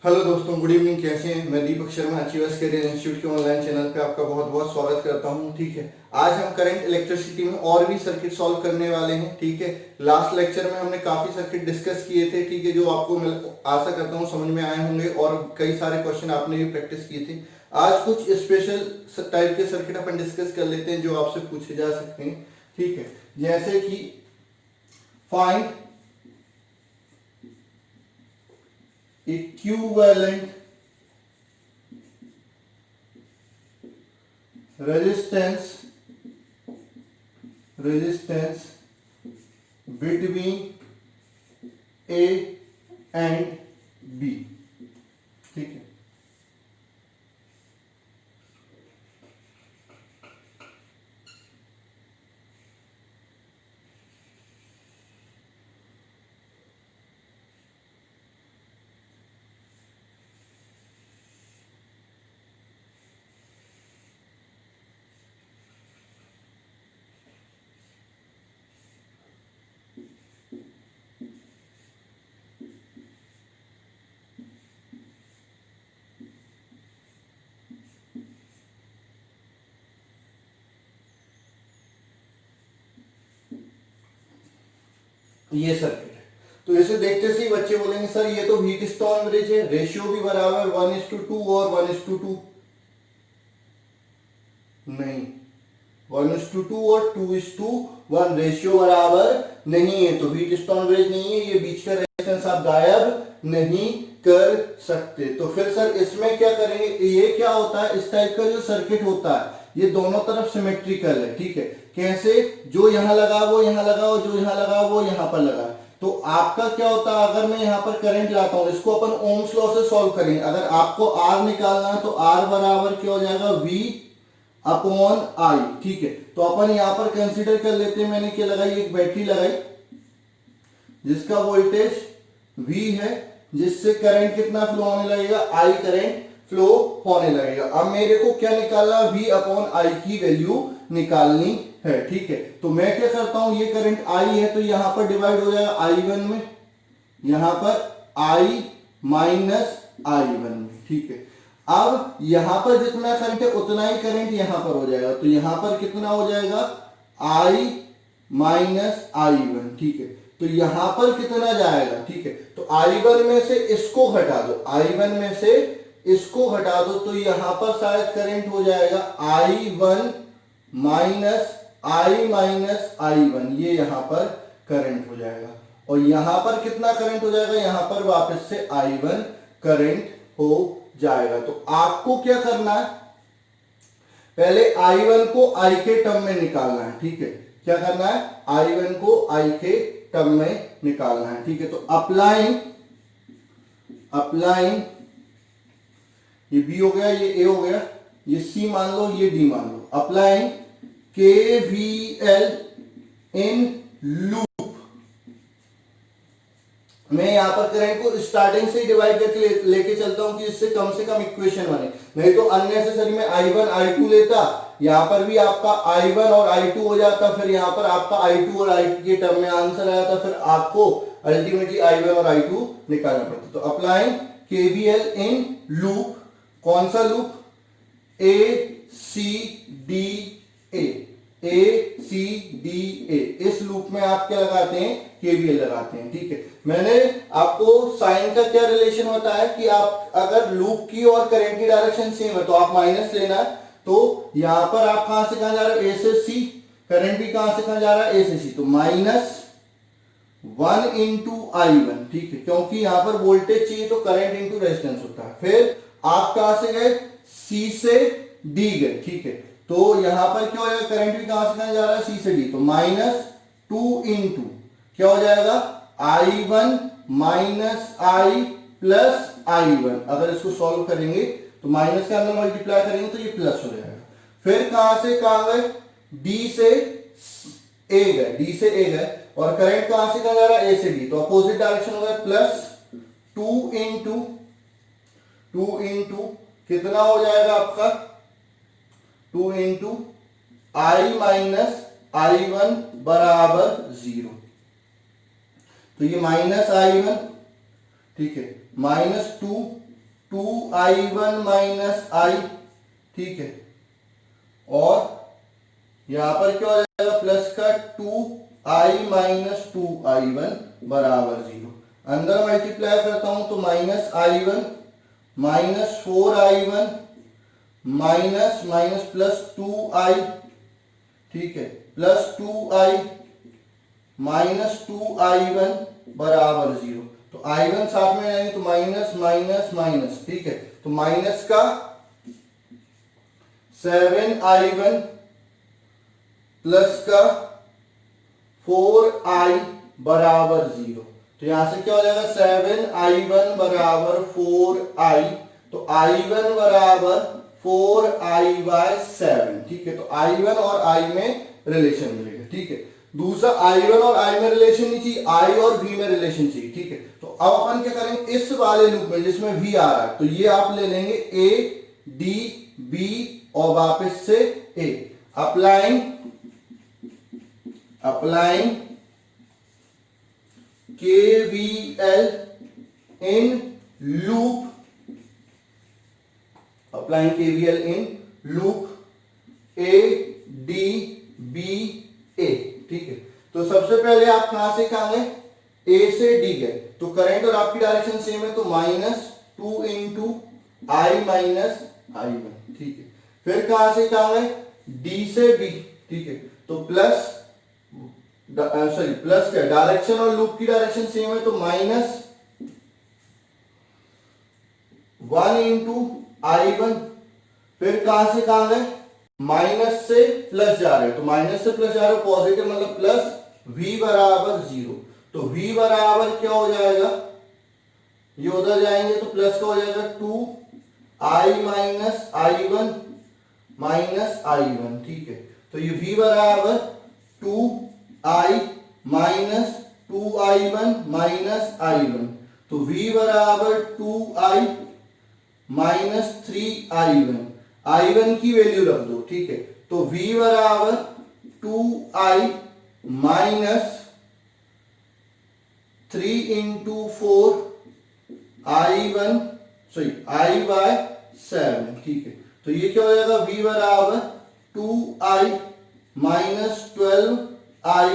Hello दोस्तों, good evening. कैसे हैं? मैं Deepak Sharma achievers career institute के ऑनलाइन चैनल पे आपका बहुत बहुत स्वागत करता हूं। ठीक है, आज हम करंट इलेक्ट्रिसिटी में और भी सर्किट सॉल्व करने वाले हैं। ठीक है, लास्ट लेक्चर में हमने काफी सर्किट डिस्कस किए थे। ठीक है, जो आपको आशा करता हूं समझ में आए होंगे और कई सारे क्वेश्चन आपने भी प्रैक्टिस किए थे। आज कुछ स्पेशल टाइप के सर्किट अपन डिस्कस कर लेते हैं जो आपसे पूछे जा सकते हैं। ठीक है, जैसे कि find equivalent resistance between A and B। ठीक है, ये सर्किट है। तो इसे देखते से ही बच्चे बोलेंगे सर ये तो व्हीटस्टोन ब्रिज है, रेशियो भी बराबर 1:2 और 1:2। नहीं, 1:2 और 2:1 रेशियो बराबर नहीं है, तो व्हीटस्टोन ब्रिज नहीं है। ये बीच का रेजिस्टेंस आप गायब नहीं कर सकते। तो फिर सर इसमें क्या करेंगे? ये क्या होता है, इस टाइप का जो सर्किट होता है ये दोनों तरफ सिमेट्रिकल है। ठीक है, कैसे? जो यहां लगा वो यहां लगाओ, जो यहां लगा वो यहां पर लगा। तो आपका क्या होता है, अगर मैं यहां पर करंट लाता हूं, इसको अपन ओम्स लॉ से सॉल्व करेंगे। अगर आपको आर निकालना है तो आर बराबर क्या हो जाएगा, वी अपॉन आई। ठीक है, तो अपन यहां पर कंसीडर कर लेते हैं, मैंने क्या लगाई, एक बैटरी लगाई जिसका वोल्टेज V है, जिससे करंट कितना फ्लो होने लगेगा, I करंट फ्लो होने लगेगा। अब मेरे को क्या निकालना, V अपॉन आई की वैल्यू निकालनी है। ठीक है, तो मैं क्या करता हूं, ये करंट I है तो यहां पर डिवाइड हो जाएगा I1 में, यहां पर I माइनस I1 में। ठीक है, अब यहां पर जितना करंट है उतना ही करंट यहां पर हो जाएगा, तो यहां पर कितना हो जाएगा, I माइनस I1। ठीक है, तो यहां पर कितना जाएगा। ठीक है, तो I1 में से इसको घटा दो, I1 में से इसको घटा दो, तो यहां पर शायद करंट हो जाएगा I1 माइनस I1। ये यहां पर करंट हो जाएगा, और यहां पर कितना करंट हो जाएगा, यहां पर वापस से I1 करंट हो जाएगा। तो आपको क्या करना है, पहले I1 को I के टर्म में निकालना है। ठीक है, क्या करना है, I1 को I के टर्म में निकालना है। ठीक है, तो अप्लाइंग ये B हो गया, ये A हो गया, ये C मान लो, ये D मान लो। अप्लाइंग KVL इन लूप, मैं यहां पर करंट को स्टार्टिंग से ही डिवाइड करके लेके चलता हूं कि इससे कम से कम इक्वेशन बने, नहीं तो अननेसेसरी में I1 I2 लेता, यहां पर भी आपका I1 और I2 हो जाता, फिर यहां पर आपका I2 और I2 के टर्म में आंसर आया था, फिर आपको अल्टीमेटली I1 और I2 निकालना पड़ता। तो अप्लाइंग KVL इन लूप, कौन सा लूप, A इस लूप में आप क्या लगाते हैं, केवीएल लगाते हैं। ठीक है, मैंने आपको साइन का क्या रिलेशन होता है कि आप अगर लूप की और करंट की डायरेक्शन सेम है तो आप माइनस लेना है। तो यहां पर आप कहां से कहां जा रहे हो, A से C, करंट भी कहां से कहां जा रहा है, A से C, तो -1 इंटू I1। ठीक है, क्योंकि यहां पर वोल्टेज चाहिए तो करंट इंटू रेजिस्टेंस होता है। फिर आप कहां से गए, C से D गए। ठीक है, तो यहां पर क्या हो जाएगा, करंट भी कहां से कहां जा रहा है, C से D, तो -2 इंटू क्या हो जाएगा, I1 minus I plus I1। अगर इसको सॉल्व करेंगे तो माइनस के अंदर मल्टीप्लाई करेंगे तो ये प्लस हो जाएगा। फिर कहां से कहां गए, D से A गए, और करंट कहां से कहां जा रहा है, A से D, तो अपोजिट डायरेक्शन हो गया, +2 इंटू कितना हो जाएगा आपका, 2 इंटू I माइनस I1 बराबर 0। तो ये -I1, ठीक है, -2 2i1 माइनस आई, ठीक है, और यहां पर क्या हो जाएगा प्लस का 2i माइनस 2i1 बराबर 0। अंदर मल्टीप्लाई करता हूं तो minus i1 minus 4i1 minus minus plus 2i, ठीक है, प्लस 2i माइनस 2i1 बराबर 0। तो i1 साथ में आएंगे तो माइनस माइनस माइनस, ठीक है, तो माइनस का 7i1 प्लस का 4i बराबर 0। तो यहां से क्या हो जाएगा 7i1 बराबर 4i, तो i1 बराबर 4i बाय 7, ठीक है, तो i1 और i में रिलेशन मिलेगा, ठीक है। दूसरा i1 और i में रिलेशन नहीं चाहिए, i और v में रिलेशन चाहिए, ठीक है। तो अब अपन क्या करेंगे इस वाले लूप में जिसमें v आ रहा है, तो ये आप ले लेंगे a d b और वापस से a, applying KVL in loop, applying KVL in loop A D B A, ठीक है। तो सबसे पहले आप कहां से कहां गए, A से D गए, तो करंट और आपकी डायरेक्शन सेम है, तो -2 इंटू I माइनस I1, ठीक है। फिर कहां से कहां गए, D से B, ठीक है, तो प्लस क्या, डायरेक्शन और लूप की डायरेक्शन सेम है, तो -1 इंटू I1। फिर कहां से कहां गए, माइनस से प्लस जा रहे हो, तो माइनस से प्लस जा रहे हो, पॉजिटिव मतलब प्लस, v बराबर 0। तो v बराबर क्या हो जाएगा, ये उधर जाएंगे तो प्लस का हो जाएगा 2i minus I1 minus I1, ठीक है। तो ये v बराबर 2i minus 2i1 minus I1, तो v बराबर 2i माइनस 3i1, I1 की वैल्यू रख दो, ठीक है, तो v बराबर 2i minus 3 into 4 I1 i bye 7, ठीक है। तो ये क्या हो जाएगा, v बराबर 2i minus 12i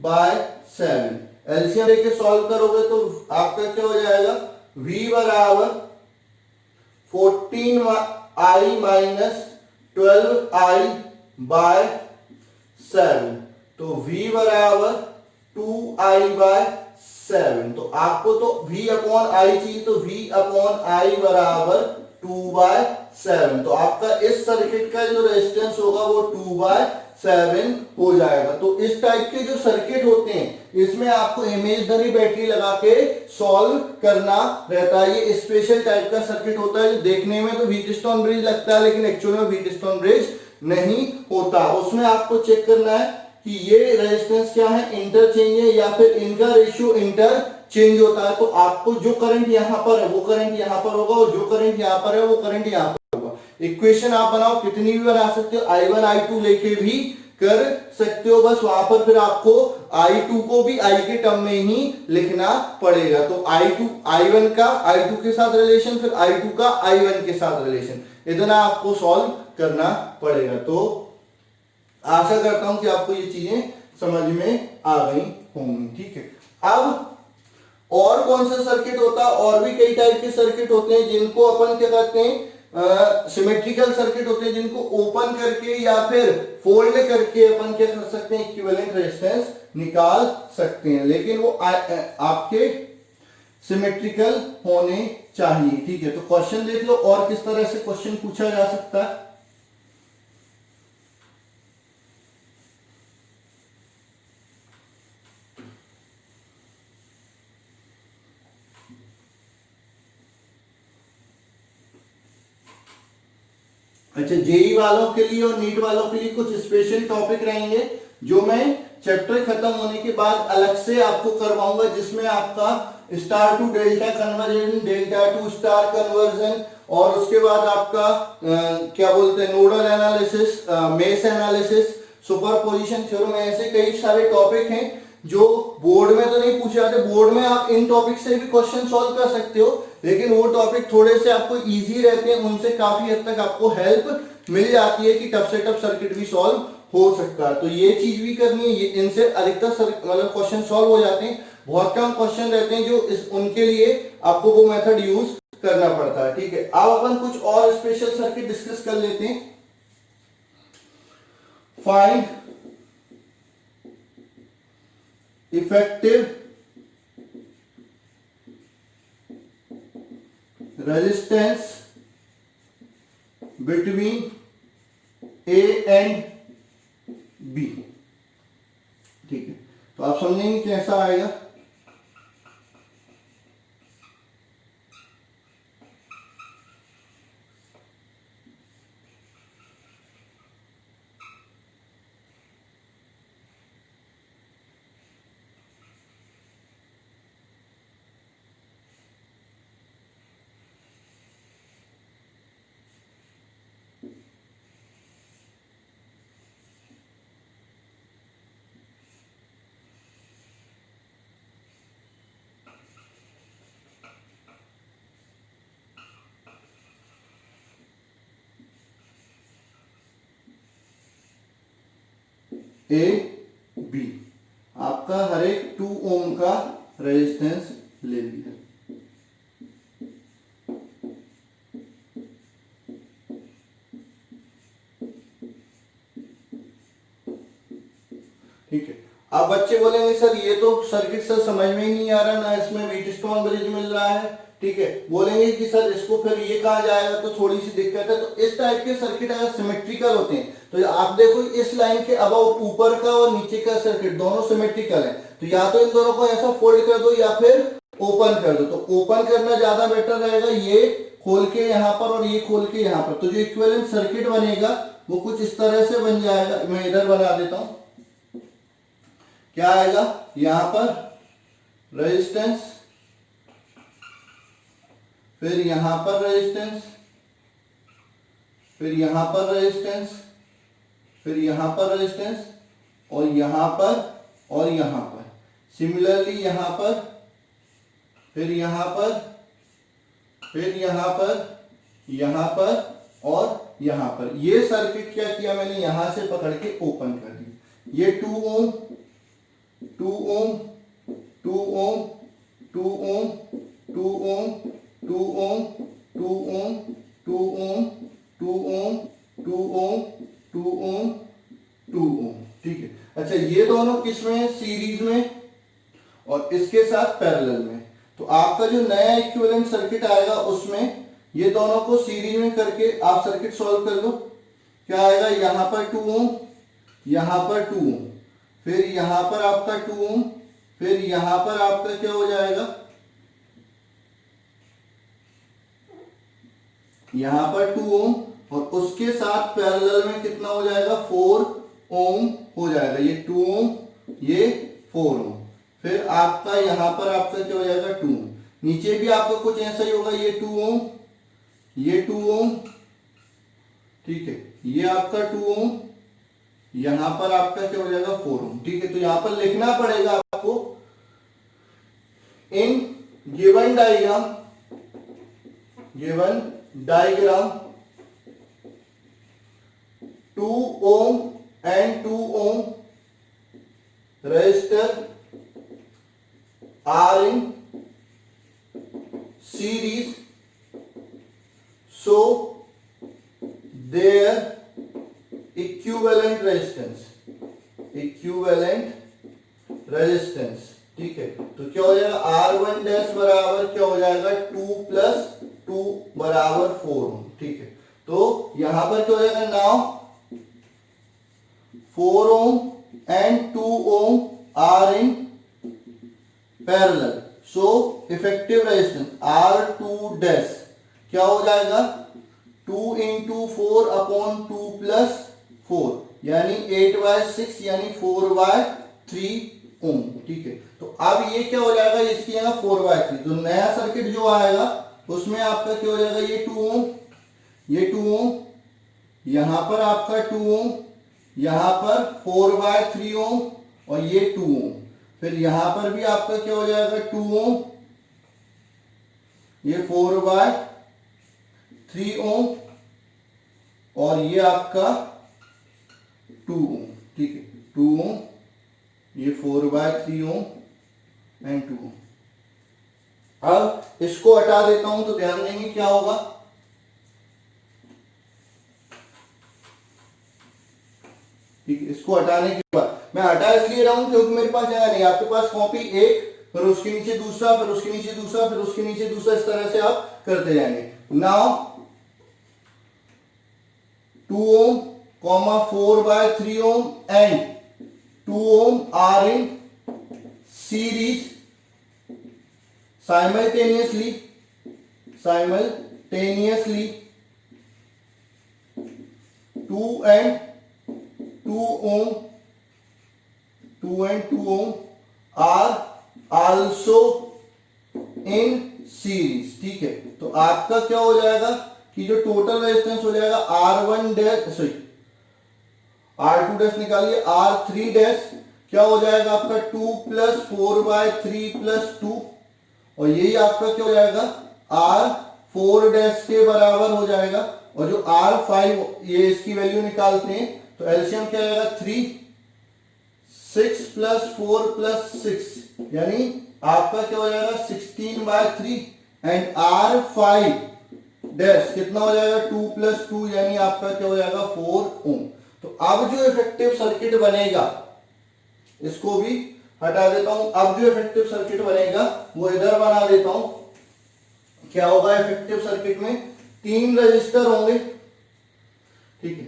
by 7। LCM लेके सॉल्व करोगे तो आपका क्या हो जाएगा, v बराबर 14i माइनस 12i बाय 7, तो v बराबर 2i बाय 7। तो आपको तो v अपॉन i चाहिए, तो v अपॉन i बराबर 2 बाय 7। तो आपका इस सर्किट का जो रेजिस्टेंस होगा वो 2 बाय 7 हो जाएगा। तो इस टाइप के जो सर्किट होते हैं इसमें आपको इमेजिनरी बैटरी लगा के सॉल्व करना रहता है। ये स्पेशल टाइप का सर्किट होता है जो देखने में तो व्हीटस्टोन ब्रिज लगता है, लेकिन एक्चुअल में व्हीटस्टोन ब्रिज नहीं होता। उसमें आपको चेक करना है कि ये रेजिस्टेंस क्या है, इंटरचेंज है या फिर इनका रेशियो इंटरचेंज होता है। तो आपको जो करंट यहां पर है वो करंट यहां पर होगा, और जो करंट यहां पर है वो करंट यहां पर होगा। इक्वेशन आप बनाओ, कितनी भी बना सकते हो, I1 I2 लेके भी कर सकते हो, बस वहां पर फिर आपको I2 को भी I के टर्म में ही लिखना पड़ेगा। तो I2 I1 का I2 के साथ रिलेशन, फिर I2 का I1 के साथ रिलेशन, इतना आपको सॉल्व करना पड़ेगा। तो आशा करता हूं कि आपको ये चीजें समझ में आ गई होंगी, ठीक है। अब और कौन सा सर्किट होता है, और भी कई टाइप के सर्किट होते हैं जिनको अपन क्या कहते हैं, सिमेट्रिकल सर्किट होते हैं, जिनको ओपन करके या फिर फोल्ड करके अपन क्या कर सकते हैं, इक्विवेलेंट रेजिस्टेंस निकाल सकते हैं, लेकिन वो आपके सिमेट्रिकल होने चाहिए, ठीक है। तो क्वेश्चन देख लो और किस तरह से क्वेश्चन पूछा जा सकता है। अच्छा, जेई वालों के लिए और नीट वालों के लिए कुछ स्पेशल टॉपिक रहेंगे जो मैं चैप्टर खत्म होने के बाद अलग से आपको करवाऊंगा, जिसमें आपका star to delta conversion, delta to star conversion, और उसके बाद आपका क्या बोलते हैं, nodal analysis, mesh analysis, superposition theorem, ऐसे कई सारे टॉपिक हैं जो बोर्ड में तो नहीं पूछे जाते। बोर्ड में आप इन टॉपिक से भी क्वेश्चन सॉल्व कर सकते हो, लेकिन वो टॉपिक थोड़े से आपको इजी रहते हैं, उनसे काफी हद तक आपको हेल्प मिल जाती है कि टफ से टफ सर्किट भी सॉल्व हो सकता है। तो ये चीज भी करनी है, ये इनसे अधिकतर मतलब क्वेश्चन सॉल्व हो जाते हैं। बहुत कम क्वेश्चन रहते हैं जो उनके लिए आपको वो मेथड यूज करना पड़ता है। ठीक है, अब अपन कुछ और स्पेशल सर्किट डिस्कस कर लेते हैं। Find effective resistance between A and B. ठीक है, तो आप समझेंगे कैसा आएगा। ए बी आपका हर एक 2 ओम का रेजिस्टेंस ले लिया। ठीक है, अब बच्चे बोलेंगे सर ये तो सर्किट सर समझ में ही नहीं आ रहा, ना इसमें व्हीटस्टोन ब्रिज मिल रहा है। ठीक है, बोलेंगे कि सर इसको फिर ये कहा जाएगा, तो थोड़ी सी दिक्कत है। तो इस टाइप के सर्किट अगर सिमेट्रिकल होते हैं तो आप देखो इस लाइन के अबाउट ऊपर का और नीचे का सर्किट दोनों सिमेट्रिकल है, तो या तो इन दोनों को ऐसा फोल्ड कर दो या फिर ओपन कर दो। तो ओपन करना ज्यादा बेटर रहेगा, ये खोल के यहाँ पर और ये खोल के यहाँ पर। तो जो इक्विवेलेंट सर्किट बनेगा वो कुछ इस तरह से बन जाएगा। मैं इधर बना देता हूं, क्या आएगा यहां पर रेजिस्टेंस, फिर यहां पर रेजिस्टेंस, फिर यहां पर रेजिस्टेंस, फिर यहां पर रेजिस्टेंस, और यहां पर और यहां पर। सिमिलरली यहां पर, फिर यहां पर, फिर यहां पर, यहां पर और यहां पर। ये सर्किट क्या किया मैंने, यहां से पकड़ के ओपन कर दी। ये 2 ओम 2 ओम 2 ओम 2 ओम 2 ओम 2 ओम 2 ओम 2 ओम 2 ओम 2 ओम 2 ओम 2 ओम। ठीक है, अच्छा ये दोनों किस में है, सीरीज में, और इसके साथ पैरेलल में। तो आपका जो नया इक्विवेलेंट सर्किट आएगा उसमें ये दोनों को सीरीज में करके आप सर्किट सॉल्व कर लो। क्या आएगा, यहां पर 2 ओम, यहां पर 2 ओम, फिर यहां पर आपका 2 ओम, फिर यहां पर आपका क्या हो जाएगा, यहां पर 2 ओम, और उसके साथ पैरेलल में कितना हो जाएगा, 4 ओम हो जाएगा। ये 2 ओम, ये 4 ओम, फिर आपका यहां पर आपका क्या हो जाएगा 2 ओम। नीचे भी आपका कुछ ऐसा ही होगा, ये 2 ओम, ये 2 ओम। ठीक है, ये आपका 2 ओम, यहां पर आपका क्या हो जाएगा 4 ओम। ठीक है, तो यहां पर लिखना पड़ेगा आपको, in given diagram, given diagram 2 ohm and 2 ohm resistor are in series, so their equivalent resistance, equivalent resistance। ठीक है, तो क्या हो जाएगा, R1 डैश बराबर क्या हो जाएगा 2 प्लस 2 बराबर 4 ओम। ठीक है, तो यहां पर क्या हो जाएगा, now 4 ohm and 2 ohm are in parallel, so effective resistance R2 dash क्या हो जाएगा, 2 into 4 upon 2 plus 4 यानी 8/6 यानी 4/3 ओम। ठीक है, तो अब ये क्या हो जाएगा, इसकी यहाँ 4/3। तो नया सर्किट जो आएगा उसमें आपका क्या हो जाएगा, ये 2 ओम, ये 2 ओम, यहां पर आपका 2 ओम, यहां पर 4/3 ओम, और ये 2 ओम, फिर यहां पर भी आपका क्या हो जाएगा 2 ओम, ये 4/3 ओम और ये आपका 2 ओम, ठीक है, 2 ओम, ये 4/3 ओम एंड 2 ओम। अब इसको हटा देता हूं तो ध्यान देंगे क्या होगा, ठीक है। इसको हटाने के बाद मैं हटा इसलिए रहा हूं क्योंकि मेरे पास जगह नहीं, आपके पास कॉपी एक, फिर उसके नीचे दूसरा, फिर उसके नीचे दूसरा, फिर उसके नीचे दूसरा, इस तरह से आप करते जाएंगे। Now 2 ohm, 4/3 ohm and 2 ohm are in series simultaneously 2 and 2 ohm are also in series, ठीक है। तो आपका क्या हो जाएगा कि जो टोटल रेजिस्टेंस हो जाएगा R1 dash, sorry R2 dash निकालिए, R3 डैश क्या हो जाएगा आपका 2 + 4/3 + 2, और यही आपका क्या हो जाएगा R4 डैश के बराबर हो जाएगा। और जो R5 ये इसकी वैल्यू निकालते हैं तो एलसीएम क्या आएगा 3, 6 + 4 + 6 यानी आपका क्या हो जाएगा 16/3 एंड R5 डैश कितना हो जाएगा 2 + 2 यानी आपका क्या हो जाएगा 4 ओम। तो अब जो इफेक्टिव सर्किट बनेगा, इसको भी हटा देता हूं, अब जो इफेक्टिव सर्किट बनेगा वो इधर बना देता हूं। क्या होगा इफेक्टिव सर्किट में 3 रजिस्टर होंगे, ठीक है,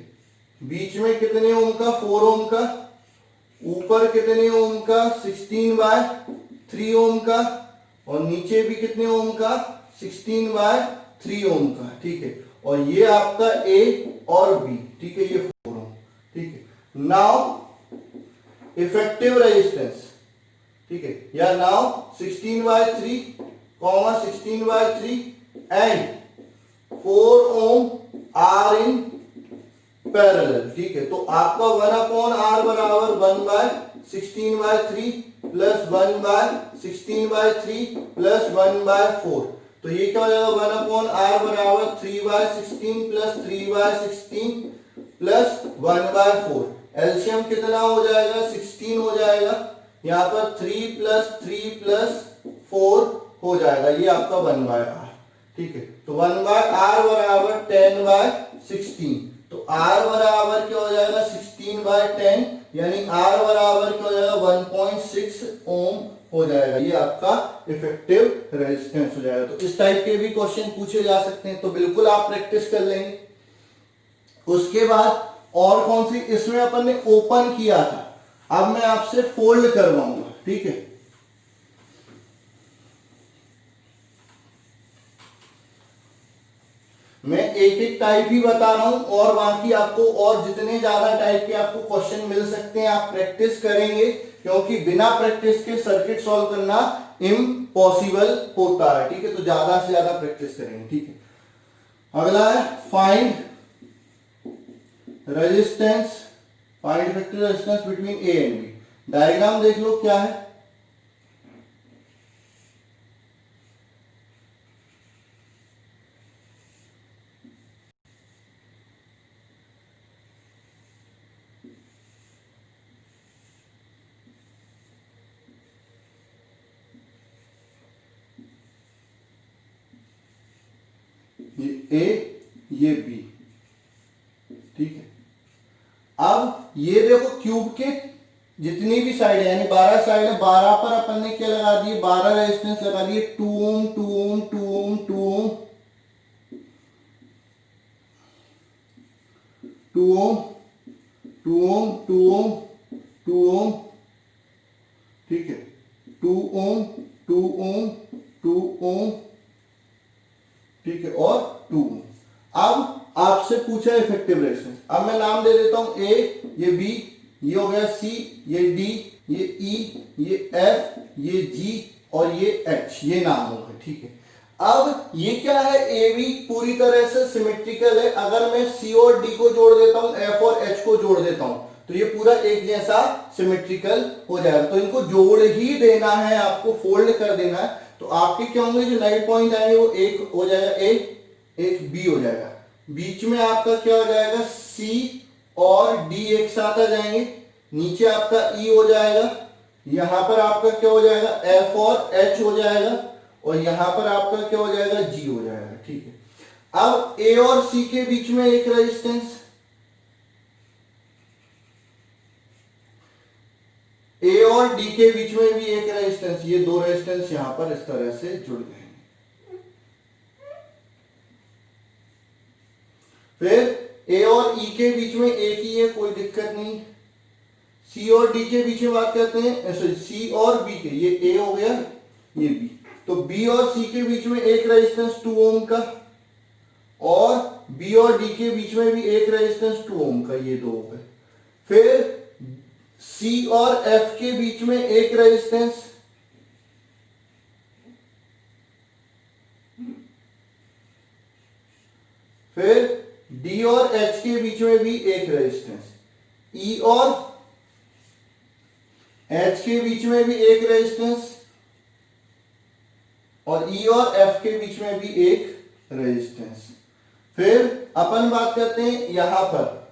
बीच में कितने ओम का 4 ओम का, ऊपर कितने ओम का 16/3 ओम का, और नीचे भी कितने ओम का 16/3 ओम का, ठीक है। और ये आपका ए और बी, ठीक है, ये 4 ओम, ठीक है। नाउ इफेक्टिव रेजिस्टेंस, ठीक है, या now 16/3, 16/3 and 4 ohm are in parallel, ठीक है। तो आपका 1/r बराबर 1/16/3 प्लस 1/16/3 प्लस 1/4, तो ये क्या हो जाएगा 1/r बराबर 3/16 प्लस 3/16 प्लस 1/4। एलसीएम कितना हो जाएगा 16 हो जाएगा, यहाँ पर 3 + 3 + 4 हो जाएगा, ये आपका 1/r, ठीक है। तो 1/r बराबर 10/16, तो r बराबर क्या हो जाएगा 16/10 यानी r बराबर क्या हो जाएगा 1.6 ओम हो जाएगा, ये आपका इफेक्टिव रेजिस्टेंस हो जाएगा। तो इस टाइप के भी क्वेश्चन पूछे जा सकते हैं, तो बिल्कुल आप प्रैक्टिस कर लेंगे। उसके बाद और कौन सी, इसमें अपन ने ओपन किया था, अब मैं आपसे फोल्ड करवाऊंगा, ठीक है। मैं एक एक टाइप ही बता रहा हूं और बाकी आपको और जितने ज्यादा टाइप के आपको क्वेश्चन मिल सकते हैं आप प्रैक्टिस करेंगे, क्योंकि बिना प्रैक्टिस के सर्किट सॉल्व करना इम्पॉसिबल होता है, ठीक है। तो ज्यादा से ज्यादा प्रैक्टिस करेंगे, ठीक है। अगला है find resistance, find effective resistance between A and B. Diagram देख लो क्या है, ये ए ये बी, ठीक है। अब ये देखो क्यूब के जितनी भी साइड है यानी 12 साइड है, 12 पर अपन ने क्या लगा दिए 12 रेजिस्टेंस लगा दिए, 2 ओम 2 ओम 2 ओम 2 ओम 2 ओम 2 ओम 2 ओम 2 ओम, ठीक है, 2 ओम 2 ओम 2 ओम, ठीक है, और 2 ओम। अब आपसे पूछा इफेक्टिव रेजिस्टेंस, अब मैं नाम दे देता हूं ए, ये बी, ये हो गया सी, ये डी, ये ई, ये एफ, ये जी और ये एच, ये नाम हो गए, ठीक है। अब ये क्या है, ए बी पूरी तरह से सिमेट्रिकल है। अगर मैं सी और डी को जोड़ देता हूं, एफ और एच को जोड़ देता हूं, तो ये पूरा एक जैसा सिमेट्रिकल हो जाएगा। तो इनको जोड़ ही देना है, आपको फोल्ड कर देना है। तो आपके क्या होंगे, जो लाइट पॉइंट आएंगे वो एक हो जाएगा ए, एक बी हो जाएगा। बीच में आपका क्या हो जाएगा, सी और डी एक साथ आ जाएंगे। नीचे आपका ई हो जाएगा। यहां पर आपका क्या हो जाएगा, एफ और एच हो जाएगा। और यहां पर आपका क्या हो जाएगा, जी हो जाएगा। ठीक है, अब ए और सी के बीच में एक रेजिस्टेंस, ए और डी के बीच में भी एक रेजिस्टेंस, ये दो रेजिस्टेंस यहां पर इस तरह से जुड़ गए। फिर ए और ई के बीच में एक ही है, कोई दिक्कत नहीं। सी और डी के बीच में बात करते हैं, सॉरी सी और बी के, ये ए हो गया, ये बी। तो बी और सी के बीच में एक रेजिस्टेंस 2 ओम का, और बी और डी के बीच में भी एक रेजिस्टेंस 2 ओम का, ये दो हो गए। फिर सी और एफ के बीच में एक रेजिस्टेंस, फिर डी और एच के बीच में भी एक रेजिस्टेंस, ई और एच के बीच में भी एक रेजिस्टेंस, और ई और एफ के बीच में भी एक रेजिस्टेंस। फिर अपन बात करते हैं यहां पर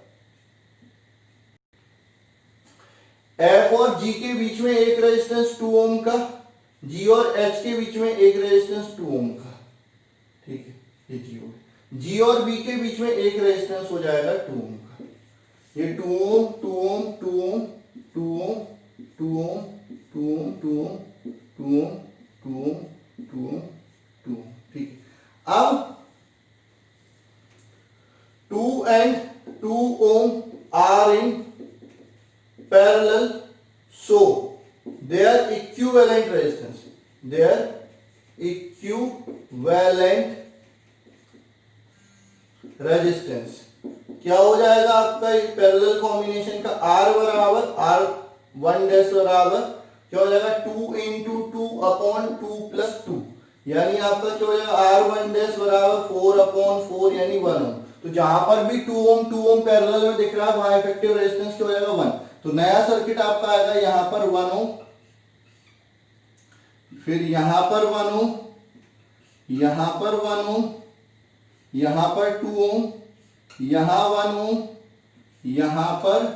एफ और जी के बीच में एक रेजिस्टेंस 2 ओम का, जी और एच के बीच में एक रेजिस्टेंस 2 ओम का। ठीक है, ये जी हो गया। जी और बी के बीच में एक रेजिस्टेंस हो जाएगा 2 ओम का, ये 2 ओम 2 ओम 2 ओम 2 ओम 2 ओम 2 ओम 2 ओम 2 ओम 2 ओम 2 ओम 2 ओम। ठीक है, अब 2 and 2 ohm are in parallel, so their equivalent resistance, their equivalent resistance क्या हो जाएगा आपका पैरेलल कॉम्बिनेशन का, R बराबर R1 डैश बराबर क्या हो जाएगा 2 इंटू 2 अपॉन 2 प्लस 2, यानी आपका क्या हो जाएगा R1 डैश बराबर 4 अपॉन 4 यानी 1 ओम। तो जहां पर भी 2 ओम पैरेलल में दिख रहा है वहां इफेक्टिव रेजिस्टेंस क्या हो जाएगा 1। तो नया सर्किट आपका आएगा यहां पर 1 ओम, फिर यहां पर 1 ओम, यहां पर 1 ओम, यहां पर 2 ओम, यहां 1 ओम, यहां पर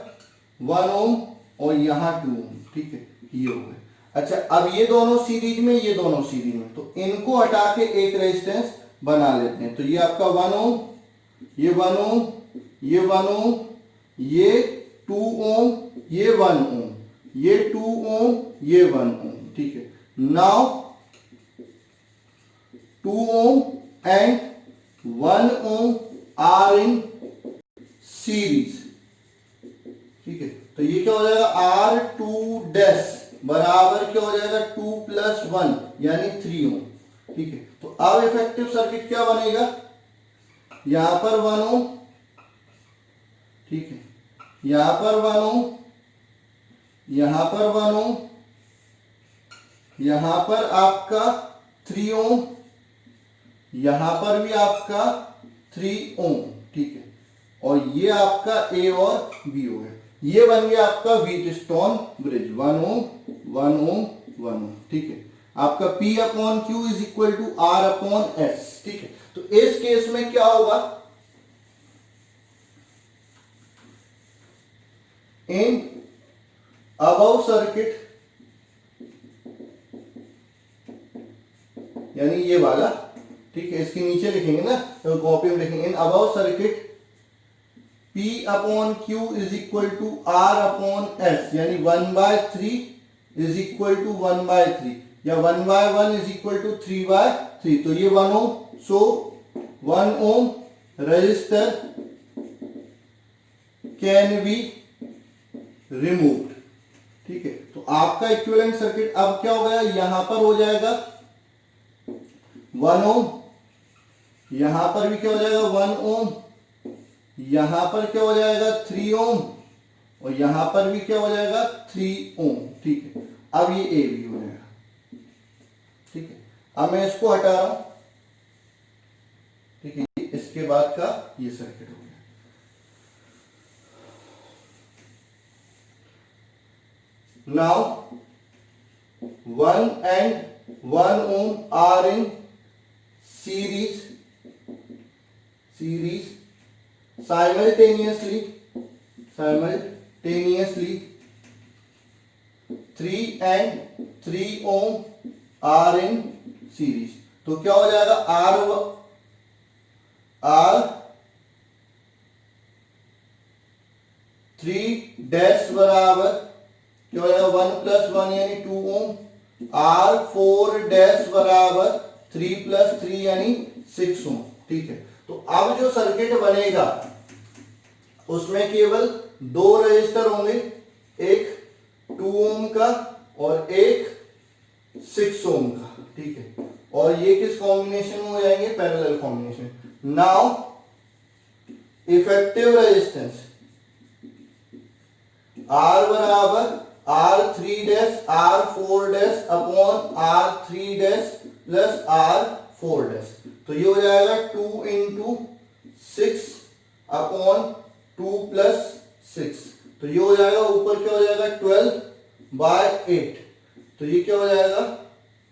1 ओम और यहां 2 ओम। ठीक है, ये हो गए। अच्छा, अब ये दोनों सीरीज में, ये दोनों सीरीज में, तो इनको हटा के एक रेजिस्टेंस बना लेते हैं। तो ये आपका 1 ओम, ये 1 ओम, ये 1 ओम, ये 2 ओम, ये 1 ओम, ये 2 ओम, ये 1 ओम। ठीक है, now 2 ohm and 1 ohm are in series. ठीक है, तो ये क्या हो जाएगा R2 डैश बराबर क्या हो जाएगा 2 प्लस 1 यानी 3 ओम। ठीक है, तो अब इफेक्टिव सर्किट क्या बनेगा, यहां पर 1 ओम, ठीक है, यहां पर 1 ओम, यहां पर 1 ओम, यहां पर आपका 3 ओम, यहां पर भी आपका 3 ओम। ठीक है, और ये आपका ए और बी हो गया। ये बन गया आपका व्हीटस्टोन ब्रिज, 1 ओम 1 ओम 1 ओम। ठीक है, आपका P upon Q is equal to R upon S. ठीक है, तो इस केस में क्या होगा, इन अबव सर्किट, यानी ये वाला, ठीक है, इसके नीचे लिखेंगे ना, तो कॉपी में लिखेंगे in above circuit P upon Q is equal to R upon S, यानी 1/3 इज इक्वल टू 1/3 या 1/1 इज इक्वल टू 3/3। तो ये 1 ohm, so 1 ohm resistor can be removed. ठीक है, तो आपका इक्विवेलेंट सर्किट अब क्या हो गया, यहां पर हो जाएगा 1 ओम, यहां पर भी क्या हो जाएगा 1 ओम, यहां पर क्या हो जाएगा 3 ओम, और यहां पर भी क्या हो जाएगा 3 ओम। ठीक है, अब ये ए भी हो जाएगा। ठीक है, अब मैं इसको हटा रहा हूं। ठीक है, इसके बाद का ये सर्किट हो गया। Now 1 and 1 ohm are in series simultaneously 3 and 3 ohm are in series। तो क्या हो जाएगा, R 3 डैश बराबर क्या हो जाएगा 1 + 1 यानी 2 ओम, R 4 डैश बराबर 3 + 3 यानी 6 ओम। ठीक है, तो अब जो सर्किट बनेगा उसमें केवल दो रजिस्टर होंगे, एक 2 ओम का और एक 6 ओम का। ठीक है, और ये किस कॉम्बिनेशन में हो जाएंगे, parallel combination. Now effective resistance R बराबर R3 dash R4 dash upon R3 dash plus R4 dash. तो ये हो जाएगा 2 × 6 अपॉन 2 + 6। तो ये हो जाएगा, ऊपर क्या हो जाएगा 12/8। तो ये क्या हो जाएगा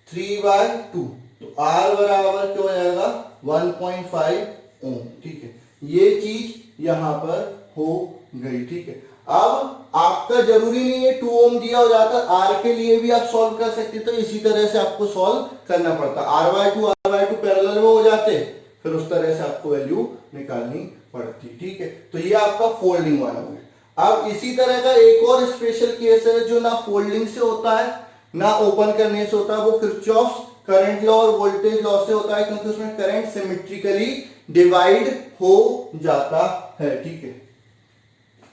3/2। तो R बराबर क्या हो जाएगा 1.5 ओम। ठीक है, ये चीज यहां पर हो गई। ठीक है, अब आपका जरूरी नहीं है 2 ओम दिया हो जाता, R के लिए भी आप सॉल्व कर सकते, तो इसी तरह से आपको सॉल्व करना पड़ता। R/2 पैरेलल में हो जाते, फिर उस तरह से आपको वैल्यू निकालनी पड़ती। ठीक है, तो ये आपका फोल्डिंग वाला हो गया। अब इसी तरह का एक और स्पेशल केस है जो ना फोल्डिंग से होता है ना ओपन करने से होता है, वो किरचॉफ्स करंट लॉ और वोल्टेज लॉ से होता है, क्योंकि उसमें करंट सिमेट्रिकली डिवाइड हो जाता है। ठीक है,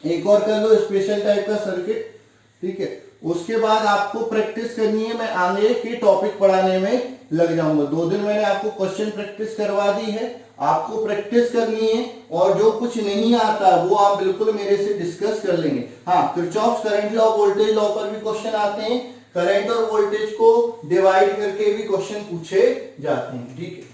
एक और कर लो स्पेशल टाइप का सर्किट। ठीक है, उसके बाद आपको प्रैक्टिस करनी है, मैं आगे के टॉपिक पढ़ाने में लग जाऊंगा। 2 दिन मैंने आपको क्वेश्चन प्रैक्टिस करवा दी है, आपको प्रैक्टिस करनी है, और जो कुछ नहीं आता वो आप बिल्कुल मेरे से डिस्कस कर लेंगे। हाँ, Kirchhoff's current law voltage law पर भी क्वेश्चन आते हैं, करंट और वोल्टेज को डिवाइड करके भी क्वेश्चन पूछे जाते हैं। ठीक है,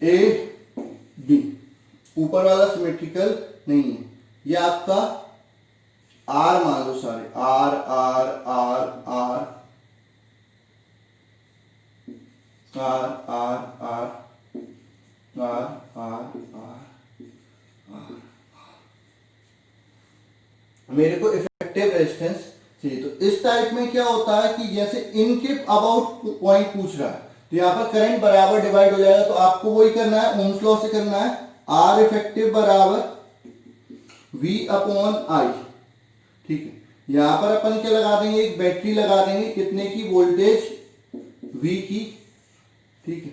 ए डी ऊपर वाला सिमेट्रिकल नहीं है, ये आपका आर मान लो सारे, R R R R R R R R R R. मेरे को इफेक्टिव रेजिस्टेंस चाहिए। तो इस टाइप में क्या होता है कि जैसे इनके अबाउट पॉइंट पूछ रहा है, तो यहां पर करंट बराबर डिवाइड हो जाएगा, तो आपको वही करना है, ओम्स लॉ से करना है। आर इफेक्टिव बराबर V अपॉन आई। ठीक है, यहां पर अपन क्या लगा देंगे, एक बैटरी लगा देंगे, कितने की, वोल्टेज V की। ठीक है,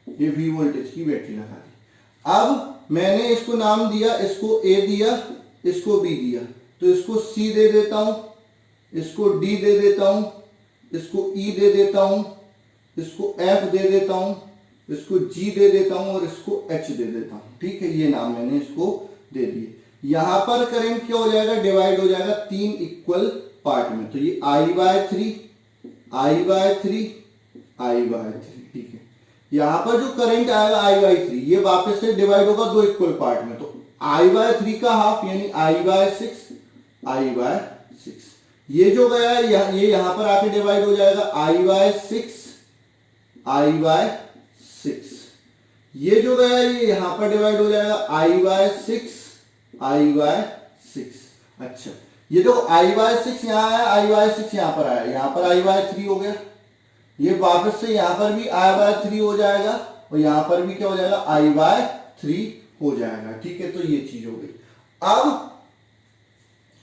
ये V वोल्टेज की बैटरी लगा दी। अब मैंने इसको नाम दिया, इसको A दिया, इसको B दिया, तो इसको C दे देता हूं, इसको D दे देता हूं, इसको E दे देता हूं, इसको F दे देता हूं, इसको G दे देता हूं और इसको H दे देता हूं। ठीक है, ये नाम मैंने इसको दे दिए। यहां पर करंट क्या हो जाएगा, डिवाइड हो जाएगा 3 इक्वल पार्ट में। तो ये I/3 I/3 I/3। ठीक है, यहां पर जो करंट आएगा I/3, ये वापस से डिवाइड होगा 2 इक्वल पार्ट में, तो I/3 का हाफ यानी I/6 I/6। ये जो गया है ये यहां पर आके डिवाइड हो जाएगा I/6 I/6। ये जो गया ये यहां पर डिवाइड हो जाएगा I/6 I/6। अच्छा, ये जो I/6 यहां आया, I/6 यहां पर आया, यहां पर I/3 हो गया, ये वापस से यहां पर भी I/3 हो जाएगा, और यहां पर भी क्या हो जाएगा I/3 हो जाएगा। ठीक है, तो ये चीज हो गई। अब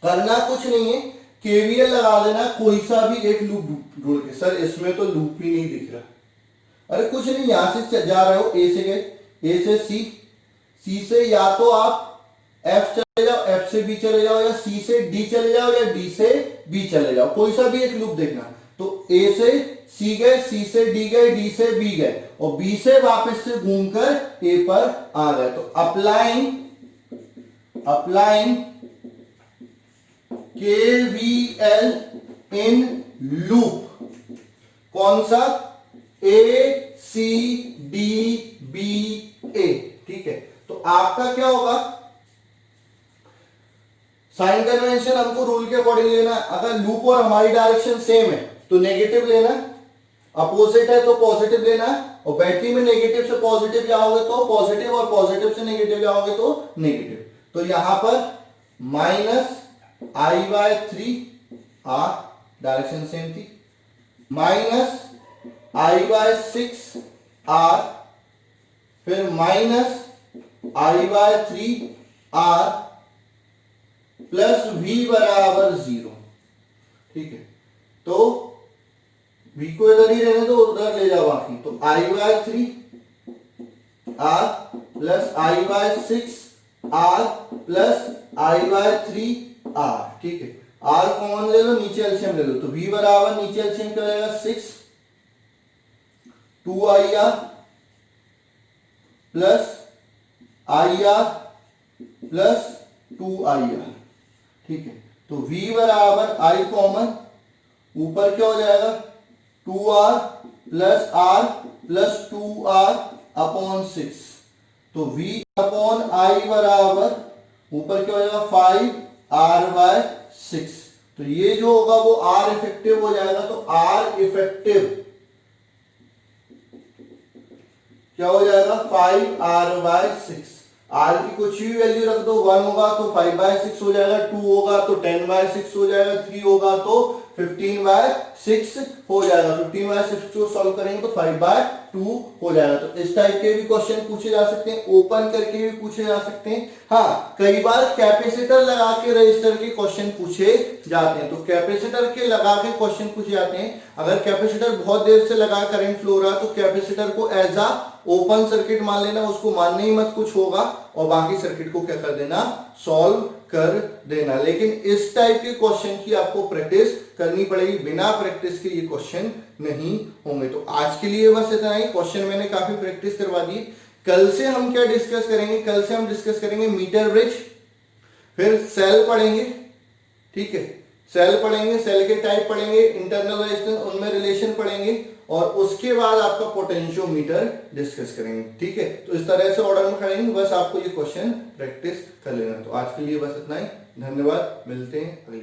करना कुछ नहीं है, केवीएल लगा देना, कोई सा भी एक लूप ढूंढ के। सर इसमें तो लूप ही नहीं दिख रहा। अरे कुछ नहीं, यहां से जा रहे हो, ए से गए, ए से सी, सी से या तो आप एफ चले जाओ, एफ से बी चले जाओ, या सी से डी चले जाओ, या डी से बी चले जाओ, कोई सा भी एक लूप देखना। तो ए से सी गए, सी से डी गए, डी से बी गए, और बी से वापस से घूमकर ए पर आ गए। तो अप्लाइंग KVL इन लूप, कौन सा? ए सी डी बी ए, ठीक है। तो आपका क्या होगा? साइन कन्वेंशन हमको रूल के अकॉर्डिंग लेना। अगर लूप और हमारी डायरेक्शन सेम है तो नेगेटिव लेना, अपोजिट है तो पॉजिटिव लेना, और बैटरी में नेगेटिव से पॉजिटिव जाओगे तो पॉजिटिव, और पॉजिटिव से नेगेटिव जाओगे तो नेगेटिव। तो यहां पर -I/3 R, डायरेक्शन सेम थी, -I/6 R, फिर -I/3 R प्लस V बराबर 0, ठीक है। तो V को इधर ही रहने दो, उधर ले जाओ बाकी। तो I/3 R plus I/6 R plus I/3 R, ठीक है। R कॉमन ले लो, नीचे एलसीएम ले लो। तो V बराबर नीचे एलसीएम क्या हो जाएगा? 6 2IR plus IR plus 2IR, ठीक है। तो V बराबर I कॉमन, ऊपर क्या हो जाएगा? 2R plus R plus 2R upon 6। तो V अपॉन I बराबर ऊपर क्या हो जाएगा? 5R/6। तो ये जो होगा वो R इफेक्टिव हो जाएगा। तो R इफेक्टिव क्या हो जाएगा? 5R/6। R की कुछ भी वैल्यू रख दो, 1 होगा तो 5/6 हो जाएगा, 2 होगा तो 10/6 हो जाएगा, 3 होगा तो 15/6 हो जाएगा। 15/6 को सॉल्व करेंगे तो 5/2 हो जाएगा। तो इस टाइप के भी क्वेश्चन पूछे जा सकते हैं, ओपन करके भी पूछे जा सकते हैं। हाँ, कई बार कैपेसिटर लगा के रजिस्टर के क्वेश्चन पूछे जाते हैं। तो कैपेसिटर के लगा के क्वेश्चन पूछे जाते हैं। अगर कैपेसिटर बहुत देर से लगा करंट फ्लो रहा तो कैपेसिटर को एज अ ओपन सर्किट मान लेना, उसको मानने ही मत कुछ होगा, और बाकी सर्किट को क्या कर देना? सॉल्व कर देना। लेकिन इस टाइप के क्वेश्चन की आपको प्रैक्टिस करनी पड़ेगी, बिना प्रैक्टिस के ये क्वेश्चन नहीं होंगे। तो आज के लिए बस इतना ही। क्वेश्चन मैंने काफी प्रैक्टिस करवा दी। कल से हम क्या डिस्कस करेंगे? कल से हम डिस्कस करेंगे मीटर ब्रिज, फिर सेल पढ़ेंगे, ठीक है। सेल पढ़ेंगे, सेल के टाइप पढ़ेंगे, इंटरनल रेजिस्टेंस, उनमें रिलेशन पढ़ेंगे, और उसके बाद आपका पोटेंशियोमीटर डिस्कस करेंगे, ठीक है। तो इस तरह से ऑर्डर में करेंगे, बस आपको ये क्वेश्चन प्रैक्टिस कर लेना। तो आज के लिए बस इतना ही। धन्यवाद, मिलते हैं अगली